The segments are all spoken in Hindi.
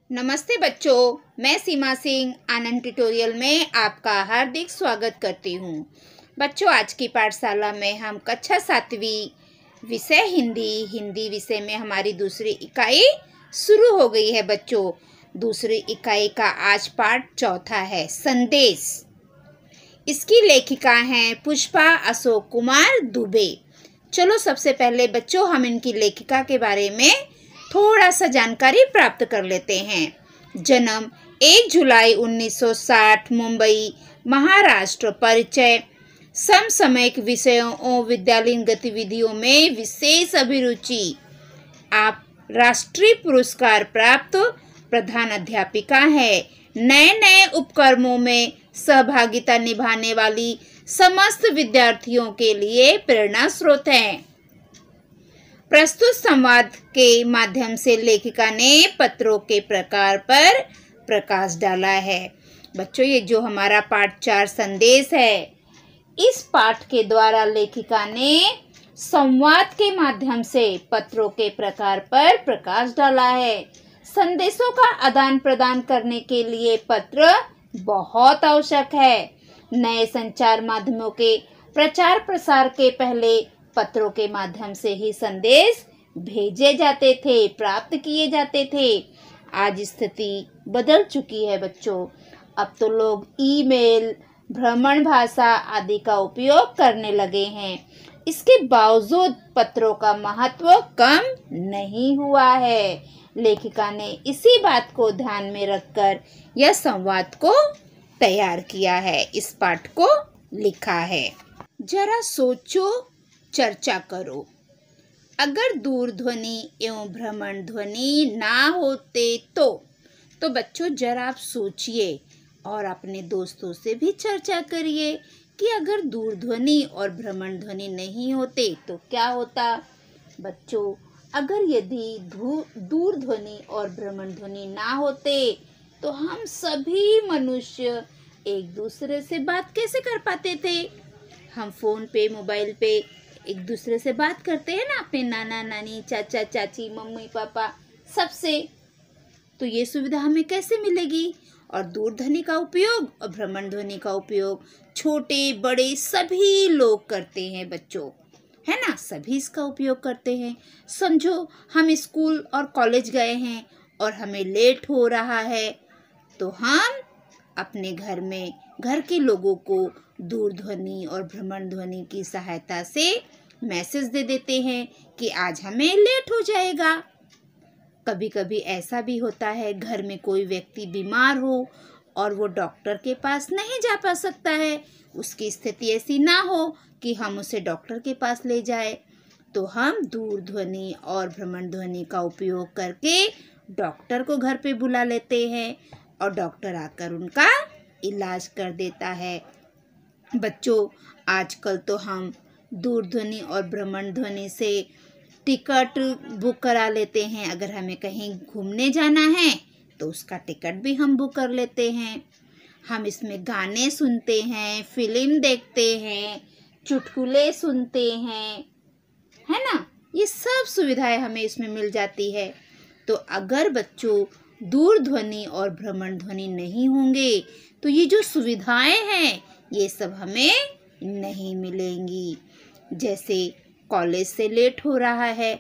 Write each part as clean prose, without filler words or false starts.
नमस्ते बच्चों, मैं सीमा सिंह आनंद ट्यूटोरियल में आपका हार्दिक स्वागत करती हूँ। बच्चों, आज की पाठशाला में हम कक्षा 7वीं विषय हिंदी विषय में हमारी दूसरी इकाई शुरू हो गई है। बच्चों, दूसरी इकाई का आज पाठ चौथा है, संदेश। इसकी लेखिका हैं पुष्पा अशोक कुमार दुबे। चलो सबसे पहले बच्चों हम इनकी लेखिका के बारे में थोड़ा सा जानकारी प्राप्त कर लेते हैं। जन्म 1 जुलाई 1960 मुंबई महाराष्ट्र। परिचय समसामयिक विषयों और विद्यालयीन गतिविधियों में विशेष अभिरुचि। आप राष्ट्रीय पुरस्कार प्राप्त प्रधान अध्यापिका है। नए नए उपक्रमों में सहभागिता निभाने वाली समस्त विद्यार्थियों के लिए प्रेरणा स्रोत हैं। प्रस्तुत संवाद के माध्यम से लेखिका ने पत्रों के प्रकार पर प्रकाश डाला है। बच्चों, ये जो हमारा पाठ 4 संदेश है, इस पाठ के द्वारा लेखिका ने संवाद के माध्यम से पत्रों के प्रकार पर प्रकाश डाला है। संदेशों का आदान प्रदान करने के लिए पत्र बहुत आवश्यक है। नए संचार माध्यमों के प्रचार प्रसार के पहले पत्रों के माध्यम से ही संदेश भेजे जाते थे, प्राप्त किए जाते थे। आज स्थिति बदल चुकी है बच्चों। अब तो लोग ईमेल, भ्रमण भाषा आदि का उपयोग करने लगे हैं। इसके बावजूद पत्रों का महत्व कम नहीं हुआ है। लेखिका ने इसी बात को ध्यान में रखकर यह संवाद को तैयार किया है, इस पाठ को लिखा है। जरा सोचो, चर्चा करो। अगर दूरध्वनि एवं भ्रमण ध्वनि ना होते तो बच्चों जरा आप सोचिए और अपने दोस्तों से भी चर्चा करिए कि अगर दूरध्वनि और भ्रमण ध्वनि नहीं होते तो क्या होता। बच्चों, अगर यदि दूरध्वनि और भ्रमण ध्वनि ना होते तो हम सभी मनुष्य एक दूसरे से बात कैसे कर पाते थे। हम फोन पे, मोबाइल पे एक दूसरे से बात करते हैं ना, अपने नाना नानी, चाचा चाची, मम्मी पापा सबसे। तो ये सुविधा हमें कैसे मिलेगी। और दूरध्वनि का उपयोग और भ्रमण ध्वनि का उपयोग छोटे बड़े सभी लोग करते हैं बच्चों, है ना। सभी इसका उपयोग करते हैं। समझो हम स्कूल और कॉलेज गए हैं और हमें लेट हो रहा है, तो हम अपने घर में घर के लोगों को दूरध्वनि और भ्रमण ध्वनि की सहायता से मैसेज दे देते हैं कि आज हमें लेट हो जाएगा। कभी कभी ऐसा भी होता है, घर में कोई व्यक्ति बीमार हो और वो डॉक्टर के पास नहीं जा पा सकता है, उसकी स्थिति ऐसी ना हो कि हम उसे डॉक्टर के पास ले जाए, तो हम दूरध्वनि और भ्रमण ध्वनि का उपयोग करके डॉक्टर को घर पे बुला लेते हैं और डॉक्टर आकर उनका इलाज कर देता है। बच्चों, आजकल तो हम दूरध्वनि और भ्रमण ध्वनि से टिकट बुक करा लेते हैं। अगर हमें कहीं घूमने जाना है तो उसका टिकट भी हम बुक कर लेते हैं। हम इसमें गाने सुनते हैं, फिल्म देखते हैं, चुटकुले सुनते हैं, है ना। ये सब सुविधाएं हमें इसमें मिल जाती है। तो अगर बच्चों दूरध्वनि और भ्रमण ध्वनि नहीं होंगे तो ये जो सुविधाएं हैं ये सब हमें नहीं मिलेंगी। जैसे कॉलेज से लेट हो रहा है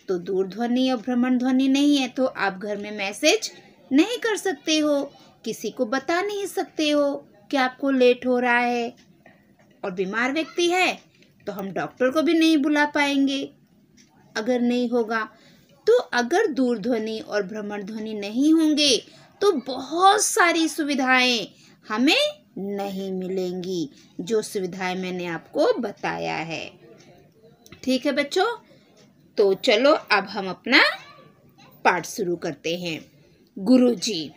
तो दूरध्वनि और भ्रमण ध्वनि नहीं है तो आप घर में मैसेज नहीं कर सकते हो, किसी को बता नहीं सकते हो कि आपको लेट हो रहा है। और बीमार व्यक्ति है तो हम डॉक्टर को भी नहीं बुला पाएंगे अगर नहीं होगा। तो अगर दूरध्वनि और भ्रमण ध्वनि नहीं होंगे तो बहुत सारी सुविधाएं हमें नहीं मिलेंगी, जो सुविधाएं मैंने आपको बताया है। ठीक है बच्चों, तो चलो अब हम अपना पाठ शुरू करते हैं। गुरुजी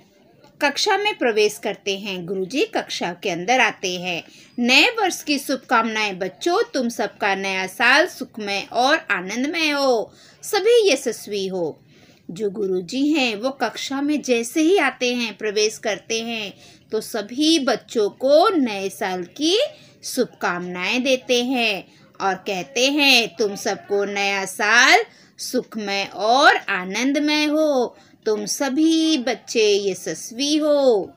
कक्षा में प्रवेश करते हैं। गुरुजी कक्षा के अंदर आते हैं। नए वर्ष की शुभकामनाएं बच्चों। तुम सबका नया साल सुखमय और आनंदमय हो, सभी यशस्वी हो। जो गुरुजी हैं वो कक्षा में जैसे ही आते हैं, प्रवेश करते हैं, तो सभी बच्चों को नए साल की शुभकामनाएं देते हैं और कहते हैं तुम सबको नया साल सुखमय और आनंदमय हो। तुम सभी बच्चे यशस्वी हो।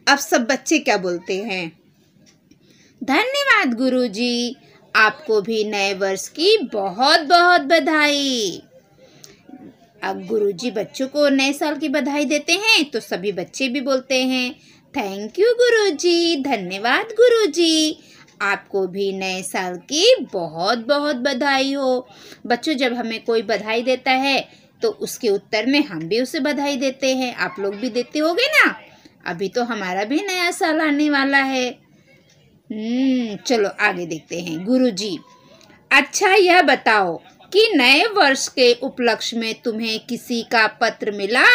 अब सब बच्चे क्या बोलते हैं? धन्यवाद गुरुजी, आपको भी नए वर्ष की बहुत बहुत बधाई। अब गुरुजी बच्चों को नए साल की बधाई देते हैं तो सभी बच्चे भी बोलते हैं थैंक यू गुरुजी, धन्यवाद गुरुजी, आपको भी नए साल की बहुत बहुत बधाई हो। बच्चों, जब हमें कोई बधाई देता है तो उसके उत्तर में हम भी उसे बधाई देते हैं। आप लोग भी देते होगे ना? अभी तो हमारा भी नया साल आने वाला है। चलो आगे देखते हैं। गुरुजी, अच्छा यह बताओ कि नए वर्ष के उपलक्ष्य में तुम्हें किसी का पत्र मिला?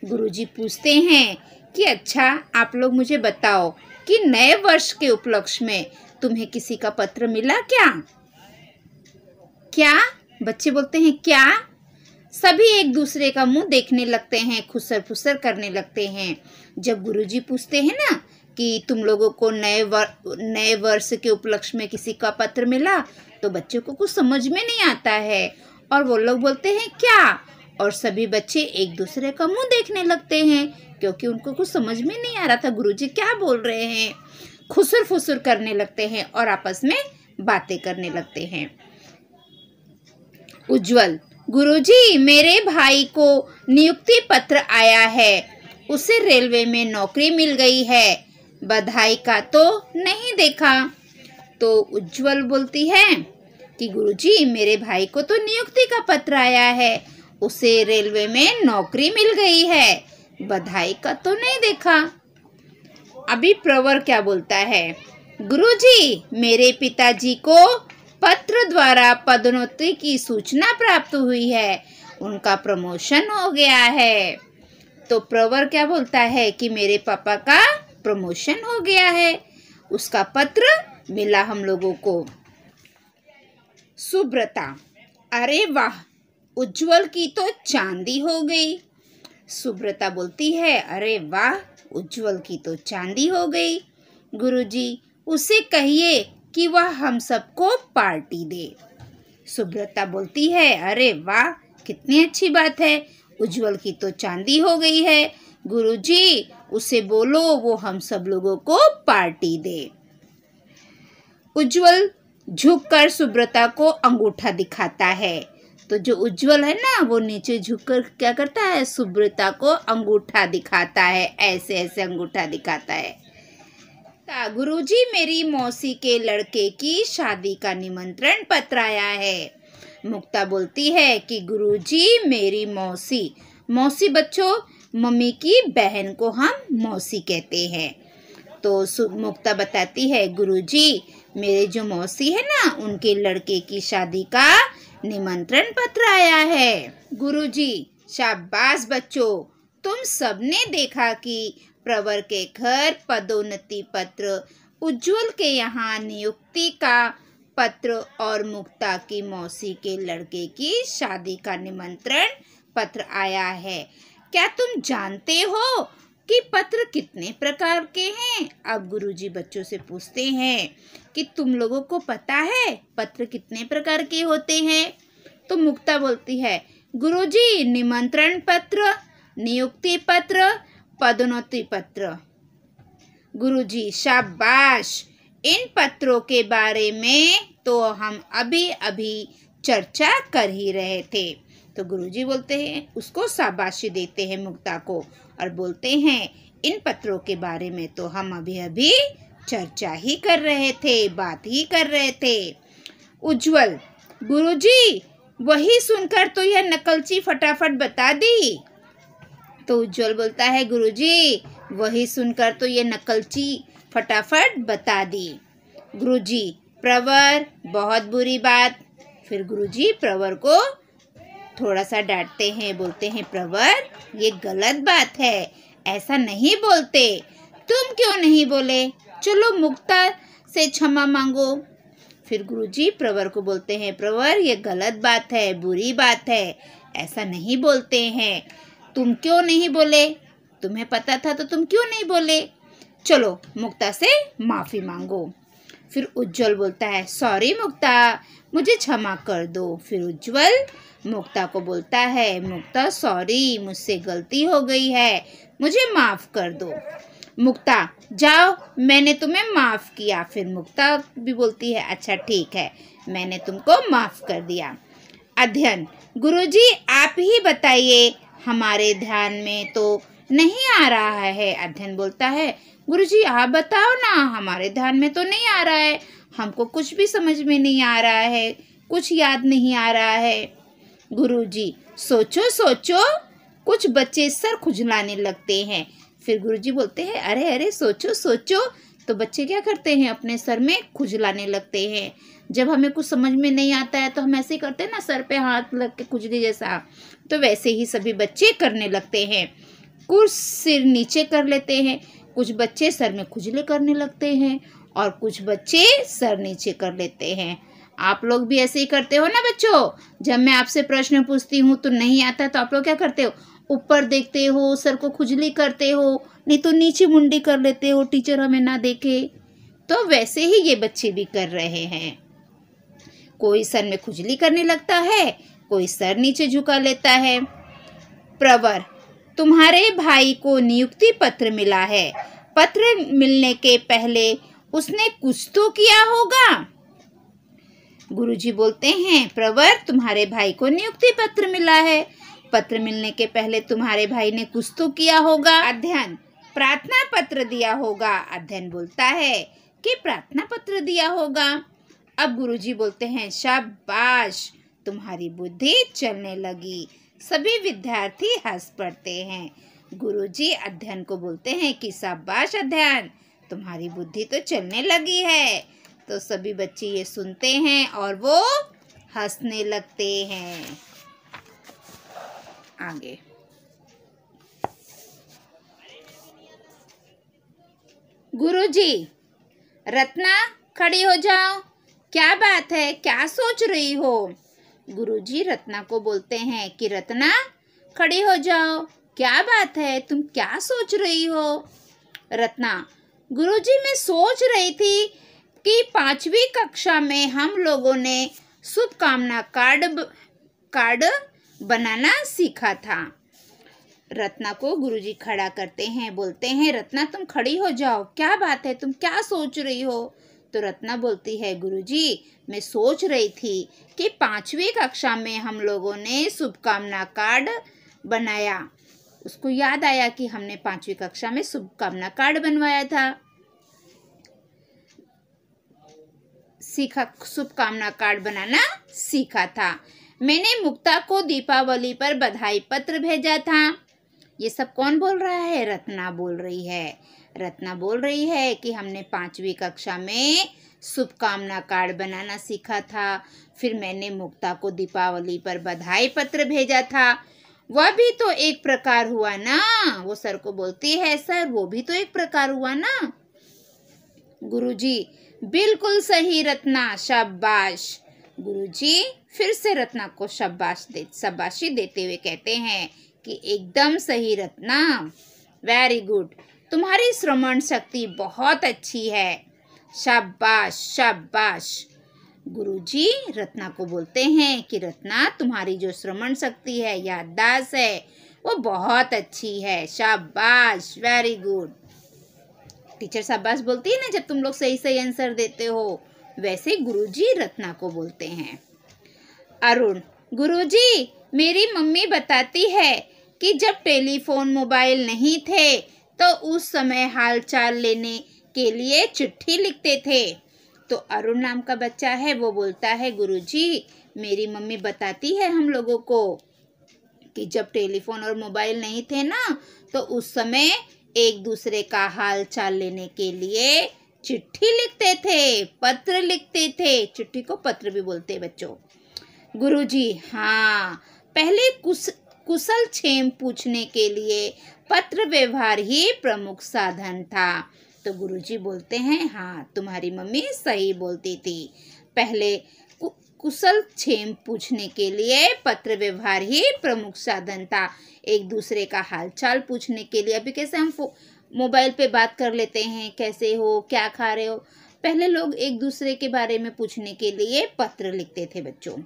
गुरुजी पूछते हैं कि अच्छा आप लोग मुझे बताओ कि नए वर्ष के उपलक्ष्य में तुम्हें किसी का पत्र मिला क्या? क्या? बच्चे बोलते हैं क्या? सभी एक दूसरे का मुंह देखने लगते हैं, खुसर फुसर करने लगते हैं। जब गुरुजी पूछते हैं ना कि तुम लोगों को नए वर्ष के उपलक्ष्य में किसी का पत्र मिला, तो बच्चों को कुछ समझ में नहीं आता है और वो लोग बोलते हैं क्या, और सभी बच्चे एक दूसरे का मुंह देखने लगते हैं क्योंकि उनको कुछ समझ में नहीं आ रहा था गुरुजी क्या बोल रहे हैं। खुसर फुसर करने लगते हैं और आपस में बातें करने लगते हैं। उज्जवल, गुरुजी मेरे भाई को नियुक्ति पत्र आया है, उसे रेलवे में नौकरी मिल गई है, बधाई का तो नहीं देखा। तो उज्जवल बोलती है कि गुरुजी मेरे भाई को तो नियुक्ति का पत्र आया है, उसे रेलवे में नौकरी मिल गई है, बधाई का तो नहीं देखा। अभी प्रवर क्या बोलता है? गुरुजी मेरे पिताजी को पत्र द्वारा पदोन्नति की सूचना प्राप्त हुई है, उनका प्रमोशन हो गया है। तो प्रवर क्या बोलता है कि मेरे पापा का प्रमोशन हो गया है, उसका पत्र मिला हम लोगों को। सुब्रता, अरे वाह, उज्जवल की तो चांदी हो गई। सुब्रता बोलती है अरे वाह, उज्जवल की तो चांदी हो गई। गुरुजी उसे कहिए कि वह हम सबको पार्टी दे। सुब्रता बोलती है अरे वाह, कितनी अच्छी बात है, उज्जवल की तो चांदी हो गई है, गुरुजी उसे बोलो वो हम सब लोगों को पार्टी दे। उज्जवल झुककर सुब्रता को अंगूठा दिखाता है। तो जो उज्जवल है ना वो नीचे झुककर क्या करता है? सुब्रता को अंगूठा दिखाता है, ऐसे ऐसे अंगूठा दिखाता है। गुरुजी मेरी मौसी के लड़के की शादी का निमंत्रण पत्र आया है। मुक्ता बोलती है कि गुरुजी मेरी मौसी, मौसी बच्चों मम्मी की बहन को हम मौसी कहते हैं। तो मुक्ता बताती है गुरुजी मेरे जो मौसी है ना उनके लड़के की शादी का निमंत्रण पत्र आया है। गुरुजी शाबाश बच्चों, तुम सबने देखा कि प्रवर के घर पदोन्नति पत्र, उज्जवल के यहाँ नियुक्ति का पत्र और मुक्ता की मौसी के लड़के की शादी का निमंत्रण पत्र आया है। क्या तुम जानते हो कि पत्र कितने प्रकार के हैं? अब गुरुजी बच्चों से पूछते हैं कि तुम लोगों को पता है पत्र कितने प्रकार के होते हैं? तो मुक्ता बोलती है गुरुजी निमंत्रण पत्र, नियुक्ति पत्र, पदोन्नति पत्र। गुरुजी शाबाश, इन पत्रों के बारे में तो हम अभी अभी चर्चा कर ही रहे थे। तो गुरुजी बोलते हैं, उसको शाबाशी देते हैं मुक्ता को और बोलते हैं इन पत्रों के बारे में तो हम अभी अभी चर्चा ही कर रहे थे, बात ही कर रहे थे। उज्जवल, गुरुजी वही सुनकर तो यह नकलची फटाफट बता दी। तो उज्जवल बोलता है गुरुजी वही सुनकर तो ये नकलची फटाफट बता दी। गुरुजी प्रवर बहुत बुरी बात। फिर गुरुजी प्रवर को थोड़ा सा डांटते हैं, बोलते हैं प्रवर ये गलत बात है, ऐसा नहीं बोलते। तुम क्यों नहीं बोले? चलो मुक्ता से क्षमा मांगो। फिर गुरुजी प्रवर को बोलते हैं प्रवर ये गलत बात है, बुरी बात है, ऐसा नहीं बोलते हैं। तुम क्यों नहीं बोले? तुम्हें पता था तो तुम क्यों नहीं बोले? चलो मुक्ता से माफ़ी मांगो। फिर उज्जवल बोलता है सॉरी मुक्ता, मुझे क्षमा कर दो। फिर उज्जवल मुक्ता को बोलता है मुक्ता सॉरी, मुझसे गलती हो गई है, मुझे माफ़ कर दो। मुक्ता जाओ, मैंने तुम्हें माफ़ किया। फिर मुक्ता भी बोलती है अच्छा ठीक है, मैंने तुमको माफ़ कर दिया। अध्ययन गुरुजी आप ही बताइए, हमारे ध्यान में तो नहीं आ रहा है। अध्ययन बोलता है गुरुजी आप बताओ ना, हमारे ध्यान में तो नहीं आ रहा है, हमको कुछ भी समझ में नहीं आ रहा है, कुछ याद नहीं आ रहा है। गुरुजी सोचो सोचो, कुछ बच्चे सर खुजलाने लगते हैं। फिर गुरुजी बोलते हैं अरे अरे सोचो सोचो, तो बच्चे क्या करते हैं अपने सर में खुजलाने लगते हैं। जब हमें कुछ समझ में नहीं आता है तो हम ऐसे ही करते हैं ना, सर पे हाथ लग के खुजली जैसा, तो वैसे ही सभी बच्चे करने लगते हैं। कुछ सिर नीचे कर लेते हैं, कुछ बच्चे सर में खुजली करने लगते हैं और कुछ बच्चे सर नीचे कर लेते हैं। आप लोग भी ऐसे ही करते हो ना बच्चों? जब मैं आपसे प्रश्न पूछती हूँ तो नहीं आता तो आप लोग क्या करते हो? ऊपर देखते हो, सर को खुजली करते हो, नहीं तो नीचे मुंडी कर लेते हो, टीचर हमें ना देखे। तो वैसे ही ये बच्चे भी कर रहे हैं। कोई सर में खुजली करने लगता है, कोई सर नीचे झुका लेता है। प्रवर तुम्हारे भाई को नियुक्ति पत्र मिला है, पत्र मिलने के पहले उसने कुछ तो किया होगा। गुरुजी बोलते हैं प्रवर तुम्हारे भाई को नियुक्ति पत्र मिला है, पत्र मिलने के पहले तुम्हारे भाई ने कुछ तो किया होगा। अध्ययन प्रार्थना पत्र दिया होगा। अध्ययन बोलता है कि प्रार्थना पत्र दिया होगा। अब गुरुजी बोलते हैं शाबाश, तुम्हारी बुद्धि चलने लगी। सभी विद्यार्थी हंस पड़ते हैं। गुरुजी अध्ययन को बोलते हैं कि शाबाश अध्ययन, तुम्हारी बुद्धि तो चलने लगी है। तो सभी बच्चे ये सुनते हैं और वो हंसने लगते हैं। आगे गुरुजी रत्ना खड़ी हो जाओ, क्या बात है, क्या सोच रही हो? गुरुजी रत्ना को बोलते हैं कि रत्ना खड़ी हो जाओ, क्या बात है, तुम क्या सोच रही हो? रत्ना गुरुजी मैं सोच रही थी कि 5वीं कक्षा में हम लोगों ने शुभकामना कार्ड बनाना सीखा था। रत्ना को गुरुजी खड़ा करते हैं, बोलते हैं रत्ना तुम खड़ी हो जाओ, क्या बात है, तुम क्या सोच रही हो? तो रत्ना बोलती है गुरुजी मैं सोच रही थी कि 5वीं कक्षा में हम लोगों ने शुभकामना कार्ड बनाया, उसको याद आया कि हमने 5वीं कक्षा में शुभकामना कार्ड बनवाया था, शुभकामना कार्ड बनाना सीखा था। मैंने मुक्ता को दीपावली पर बधाई पत्र भेजा था। ये सब कौन बोल रहा है? रत्ना बोल रही है। रत्ना बोल रही है कि हमने 5वीं कक्षा में शुभकामना कार्ड बनाना सीखा था, फिर मैंने मुक्ता को दीपावली पर बधाई पत्र भेजा था। वह भी तो एक प्रकार हुआ ना। वो सर को बोलती है सर वो भी तो एक प्रकार हुआ ना। गुरुजी बिल्कुल सही रत्ना, शाबाश। गुरुजी फिर से रत्ना को शाबाशी देते हुए कहते हैं कि एकदम सही रत्ना, वेरी गुड, तुम्हारी श्रवण शक्ति बहुत अच्छी है, शाबाश शाबाश। गुरुजी रत्ना को बोलते हैं कि रत्ना तुम्हारी जो श्रवण शक्ति है, याददाश्त है, वो बहुत अच्छी है, शाबाश, वेरी गुड। टीचर शाबाश बोलती है ना जब तुम लोग सही सही आंसर देते हो, वैसे गुरुजी रत्ना को बोलते हैं। अरुण गुरुजी मेरी मम्मी बताती है कि जब टेलीफोन मोबाइल नहीं थे तो उस समय हालचाल लेने के लिए चिट्ठी लिखते थे। तो अरुण नाम का बच्चा है, वो बोलता है गुरुजी मेरी मम्मी बताती है हम लोगों को कि जब टेलीफोन और मोबाइल नहीं थे ना तो उस समय एक दूसरे का हाल चाल लेने के लिए चिट्ठी लिखते थे, पत्र लिखते थे। चिट्ठी को पत्र भी बोलते हैं बच्चों। गुरुजी हाँ, पहले कुशल क्षेम पूछने के लिए पत्र व्यवहार ही प्रमुख साधन था। तो गुरुजी बोलते हैं हाँ तुम्हारी मम्मी सही बोलती थी, पहले कुशल क्षेम पूछने के लिए पत्र व्यवहार ही प्रमुख साधन था, एक दूसरे का हालचाल पूछने के लिए। अभी कैसे हम मोबाइल पे बात कर लेते हैं, कैसे हो, क्या खा रहे हो, पहले लोग एक दूसरे के बारे में पूछने के लिए पत्र लिखते थे बच्चों।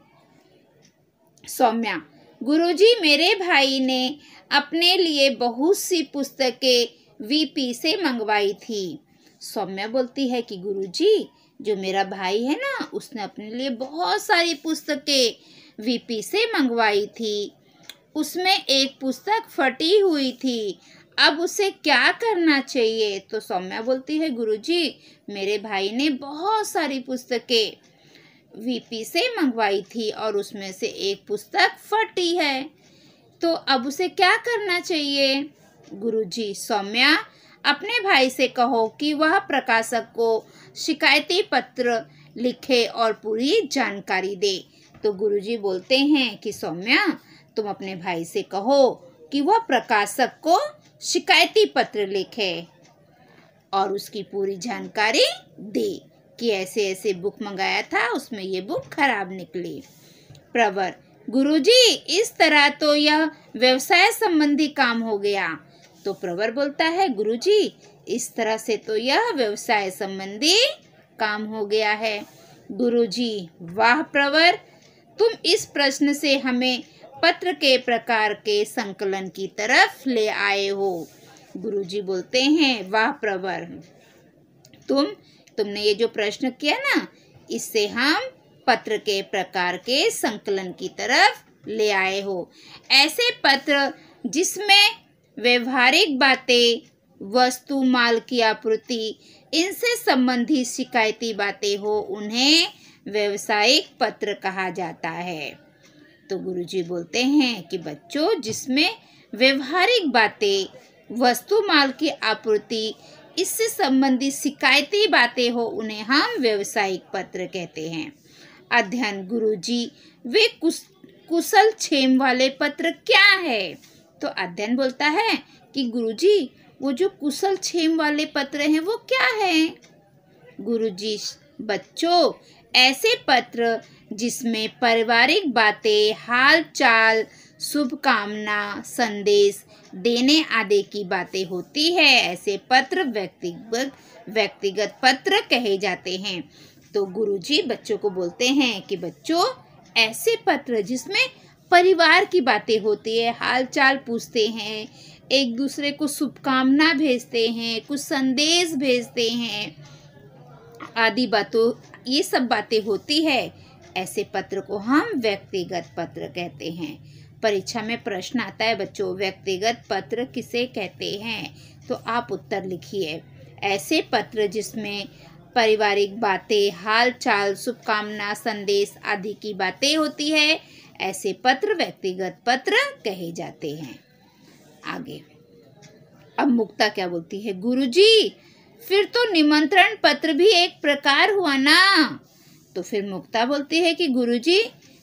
सौम्या, गुरुजी मेरे भाई ने अपने लिए बहुत सी पुस्तकें वीपी से मंगवाई थी। सौम्या बोलती है कि गुरुजी, जो मेरा भाई है ना, उसने अपने लिए बहुत सारी पुस्तकें वीपी से मंगवाई थी। उसमें एक पुस्तक फटी हुई थी, अब उसे क्या करना चाहिए? तो सौम्या बोलती है, गुरुजी मेरे भाई ने बहुत सारी पुस्तकें वीपी से मंगवाई थी और उसमें से एक पुस्तक फटी है, तो अब उसे क्या करना चाहिए? गुरुजी, सौम्या अपने भाई से कहो कि वह प्रकाशक को शिकायती पत्र लिखे और पूरी जानकारी दे। तो गुरुजी बोलते हैं कि सौम्या, तुम अपने भाई से कहो कि वह प्रकाशक को शिकायती पत्र लिखे और उसकी पूरी जानकारी दे कि ऐसे ऐसे बुक मंगाया था, उसमें ये बुक खराब निकली। प्रवर, गुरुजी इस तरह तो यह व्यवसाय संबंधी काम हो गया। तो प्रवर बोलता है, गुरुजी इस तरह से तो यह व्यवसाय संबंधी काम हो गया है। गुरुजी, वाह प्रवर, तुम इस प्रश्न से हमें पत्र के प्रकार के संकलन की तरफ ले आए हो। गुरुजी बोलते हैं, वाह प्रवर, तुमने ये जो प्रश्न किया ना, इससे हम पत्र के प्रकार के संकलन की तरफ ले आए हो। ऐसे पत्र जिसमें व्यवहारिक बातें, वस्तु माल की आपूर्ति, इनसे संबंधित शिकायती बातें हो, उन्हें व्यवसायिक पत्र कहा जाता है। तो गुरुजी बोलते हैं कि बच्चों, जिसमें व्यवहारिक बातें, वस्तु माल की आपूर्ति, इससे संबंधित शिकायती बातें हो, उन्हें हम व्यवसायिक पत्र कहते हैं। अध्ययन, गुरुजी वे कुशल क्षेम वाले पत्र क्या है? तो अध्ययन बोलता है कि गुरुजी वो जो कुशल क्षेम वाले पत्र हैं वो क्या है? गुरुजी, बच्चों ऐसे पत्र जिसमें पारिवारिक बातें, हाल चाल, शुभकामना, संदेश देने आदि की बातें होती है, ऐसे पत्र व्यक्तिगत पत्र कहे जाते हैं। तो गुरुजी बच्चों को बोलते हैं कि बच्चों ऐसे पत्र जिसमें परिवार की बातें होती है, हाल चाल पूछते हैं, एक दूसरे को शुभकामना भेजते हैं, कुछ संदेश भेजते हैं, आदि बातों, ये सब बातें होती है, ऐसे पत्र को हम व्यक्तिगत पत्र कहते हैं। परीक्षा में प्रश्न आता है बच्चों, व्यक्तिगत पत्र किसे कहते हैं? तो आप उत्तर लिखिए। ऐसे पत्र जिसमें पारिवारिक बातें, हाल चाल, शुभकामना, संदेश आदि की बातें होती है, ऐसे पत्र व्यक्तिगत पत्र कहे जाते हैं। आगे अब मुक्ता क्या बोलती है? गुरुजी फिर तो निमंत्रण पत्र भी एक प्रकार हुआ ना। तो फिर मुक्ता बोलती है कि गुरुजी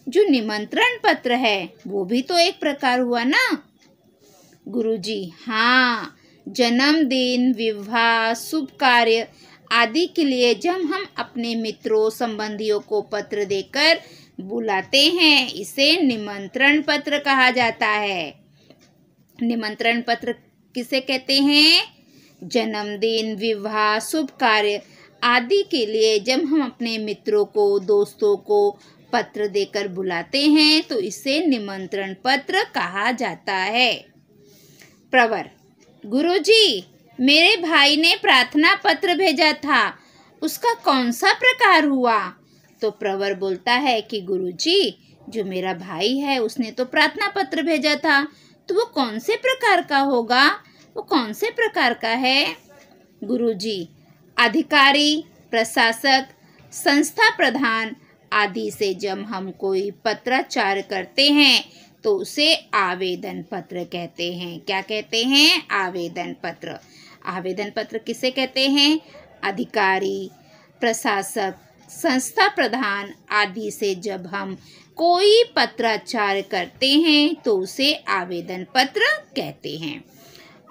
जो निमंत्रण पत्र है वो भी तो एक प्रकार हुआ ना। गुरुजी, हाँ, जन्मदिन, विवाह, शुभ कार्य आदि के लिए जब हम अपने मित्रों, संबंधियों को पत्र देकर बुलाते हैं, इसे निमंत्रण पत्र कहा जाता है। निमंत्रण पत्र किसे कहते हैं? जन्मदिन, विवाह, शुभ कार्य आदि के लिए जब हम अपने मित्रों को, दोस्तों को पत्र देकर बुलाते हैं तो इसे निमंत्रण पत्र कहा जाता है। प्रवर, गुरुजी मेरे भाई ने प्रार्थना पत्र भेजा था, उसका कौन सा प्रकार हुआ? तो प्रवर बोलता है कि गुरुजी जो मेरा भाई है उसने तो प्रार्थना पत्र भेजा था, तो वो कौन से प्रकार का होगा? वो कौन से प्रकार का है? गुरुजी, अधिकारी, प्रशासक, संस्था प्रधान आदि से जब हम कोई पत्राचार करते हैं तो उसे आवेदन पत्र कहते हैं। क्या कहते हैं? आवेदन पत्र। आवेदन पत्र किसे कहते हैं? अधिकारी, प्रशासक, संस्था प्रधान आदि से जब हम कोई पत्राचार करते हैं तो उसे आवेदन पत्र कहते हैं।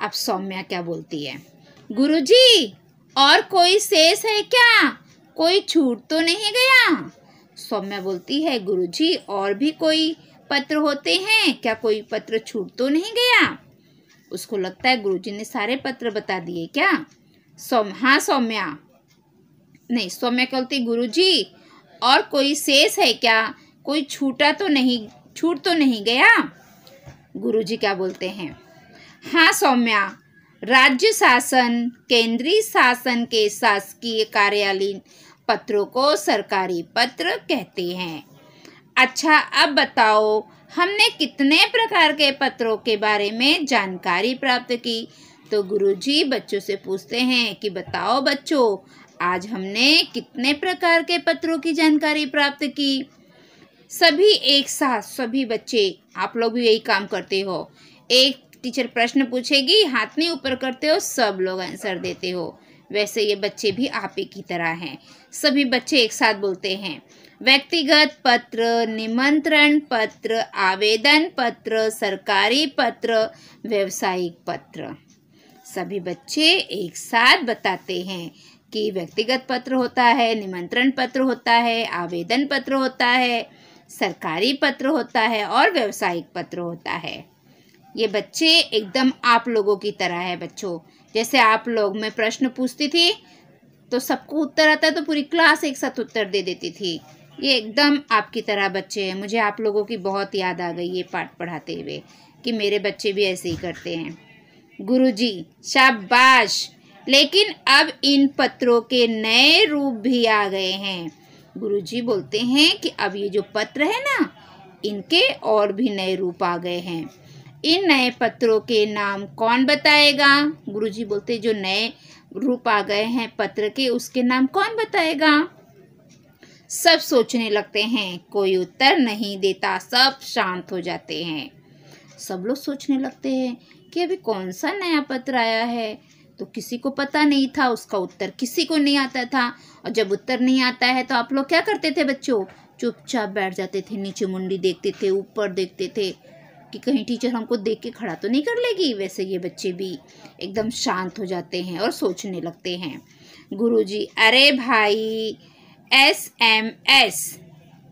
अब सौम्या क्या बोलती है? गुरुजी और कोई शेष है क्या? कोई छूट तो नहीं गया? सौम्या बोलती है, गुरुजी और भी कोई पत्र होते हैं क्या? कोई पत्र छूट तो नहीं गया? उसको लगता है गुरुजी ने सारे पत्र बता दिए क्या? हाँ सौम्या, नहीं, सौम्या कहती गुरुजी और कोई शेष है क्या? कोई छूट तो नहीं गया? गुरुजी क्या बोलते हैं? हाँ सौम्या, राज्य शासन, केंद्रीय शासन के शासकीय कार्यालयीन पत्रों को सरकारी पत्र कहते हैं। अच्छा, अब बताओ हमने कितने प्रकार के पत्रों के बारे में जानकारी प्राप्त की? तो गुरुजी बच्चों से पूछते हैं कि बताओ बच्चों, आज हमने कितने प्रकार के पत्रों की जानकारी प्राप्त की? सभी एक साथ, सभी बच्चे, आप लोग भी यही काम करते हो। एक टीचर प्रश्न पूछेगी, हाथ नहीं ऊपर करते हो, सब लोग आंसर देते हो। वैसे ये बच्चे भी आप ही की तरह हैं। सभी बच्चे एक साथ बोलते हैं, व्यक्तिगत पत्र, निमंत्रण पत्र, आवेदन पत्र, सरकारी पत्र, व्यावसायिक पत्र। सभी बच्चे एक साथ बताते हैं कि व्यक्तिगत पत्र होता है, निमंत्रण पत्र होता है, आवेदन पत्र होता है, सरकारी पत्र होता है और व्यावसायिक पत्र होता है। ये बच्चे एकदम आप लोगों की तरह है बच्चों। जैसे आप लोग, मैं प्रश्न पूछती थी तो सबको उत्तर आता है तो पूरी क्लास एक साथ उत्तर दे देती थी। ये एकदम आपकी तरह बच्चे हैं। मुझे आप लोगों की बहुत याद आ गई ये पाठ पढ़ाते हुए कि मेरे बच्चे भी ऐसे ही करते हैं। गुरुजी शाबाश, लेकिन अब इन पत्रों के नए रूप भी आ गए हैं। गुरुजी बोलते हैं कि अब ये जो पत्र है ना, इनके और भी नए रूप आ गए हैं। इन नए पत्रों के नाम कौन बताएगा? गुरुजी बोलते जो नए रूप आ गए हैं पत्र के, उसके नाम कौन बताएगा? सब सोचने लगते हैं, कोई उत्तर नहीं देता, सब शांत हो जाते हैं। सब लोग सोचने लगते हैं कि अभी कौन सा नया पत्र आया है। तो किसी को पता नहीं था, उसका उत्तर किसी को नहीं आता था। और जब उत्तर नहीं आता है तो आप लोग क्या करते थे बच्चों? चुपचाप बैठ जाते थे, नीचे मुंडी देखते थे, ऊपर देखते थे कि कहीं टीचर हमको देख के खड़ा तो नहीं कर लेगी। वैसे ये बच्चे भी एकदम शांत हो जाते हैं और सोचने लगते हैं। गुरुजी, अरे भाई, SMS,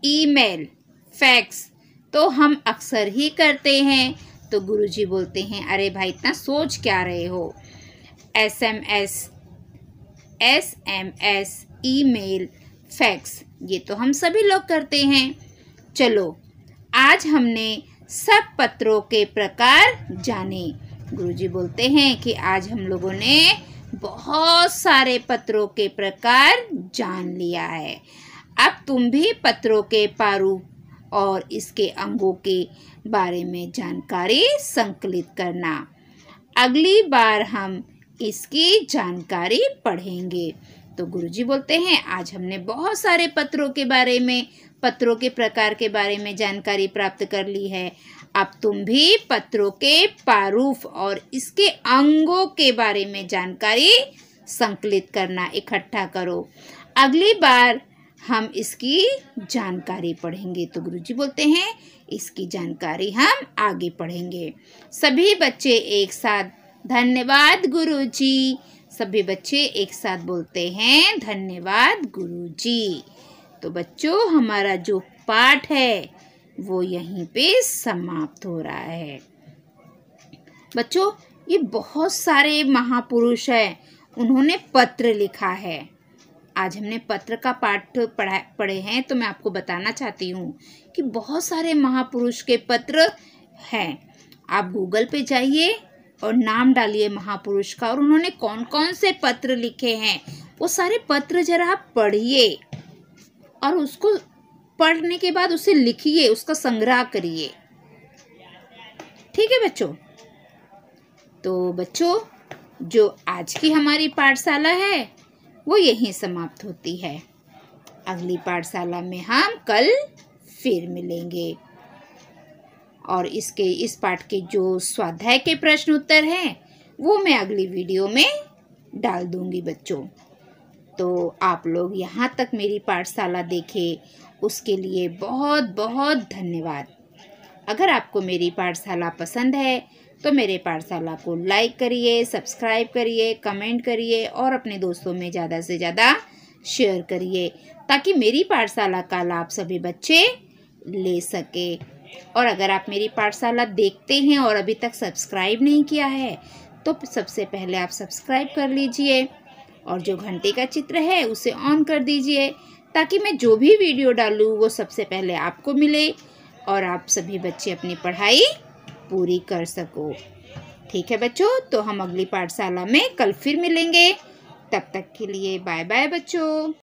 ईमेल, फैक्स तो हम अक्सर ही करते हैं। तो गुरुजी बोलते हैं, अरे भाई इतना सोच क्या रहे हो? SMS, ईमेल, फैक्स ये तो हम सभी लोग करते हैं। चलो, आज हमने सब पत्रों के प्रकार जाने। गुरुजी बोलते हैं कि आज हम लोगों ने बहुत सारे पत्रों के प्रकार जान लिया है। अब तुम भी पत्रों के प्रारूप और इसके अंगों के बारे में जानकारी संकलित करना। अगली बार हम इसकी जानकारी पढ़ेंगे। तो गुरुजी बोलते हैं आज हमने बहुत सारे पत्रों के बारे में, पत्रों के प्रकार के बारे में जानकारी प्राप्त कर ली है। अब तुम भी पत्रों के प्रारूप और इसके अंगों के बारे में जानकारी संकलित करना, इकट्ठा करो। अगली बार हम इसकी जानकारी पढ़ेंगे। तो गुरुजी बोलते हैं इसकी जानकारी हम आगे पढ़ेंगे। सभी बच्चे एक साथ धन्यवाद गुरुजी। सभी बच्चे एक साथ बोलते हैं धन्यवाद गुरुजी। तो बच्चों, हमारा जो पाठ है वो यहीं पे समाप्त हो रहा है। बच्चों, ये बहुत सारे महापुरुष हैं, उन्होंने पत्र लिखा है। आज हमने पत्र का पाठ पढ़े हैं, तो मैं आपको बताना चाहती हूँ कि बहुत सारे महापुरुष के पत्र हैं। आप गूगल पे जाइए और नाम डालिए महापुरुष का, और उन्होंने कौन कौन से पत्र लिखे हैं वो सारे पत्र जरा आप पढ़िए और उसको पढ़ने के बाद उसे लिखिए, उसका संग्रह करिए। ठीक है बच्चों? तो बच्चों, जो आज की हमारी पाठशाला है वो यहीं समाप्त होती है। अगली पाठशाला में हम कल फिर मिलेंगे और इस पाठ के जो स्वाध्याय के प्रश्न उत्तर हैं वो मैं अगली वीडियो में डाल दूंगी बच्चों। तो आप लोग यहाँ तक मेरी पाठशाला देखें उसके लिए बहुत बहुत धन्यवाद। अगर आपको मेरी पाठशाला पसंद है तो मेरे पाठशाला को लाइक करिए, सब्सक्राइब करिए, कमेंट करिए और अपने दोस्तों में ज़्यादा से ज़्यादा शेयर करिए ताकि मेरी पाठशाला का लाभ सभी बच्चे ले सके। और अगर आप मेरी पाठशाला देखते हैं और अभी तक सब्सक्राइब नहीं किया है तो सबसे पहले आप सब्सक्राइब कर लीजिए और जो घंटे का चित्र है उसे ऑन कर दीजिए ताकि मैं जो भी वीडियो डालूँ वो सबसे पहले आपको मिले और आप सभी बच्चे अपनी पढ़ाई पूरी कर सको। ठीक है बच्चों, तो हम अगली पाठशाला में कल फिर मिलेंगे। तब तक के लिए बाय बाय बच्चों।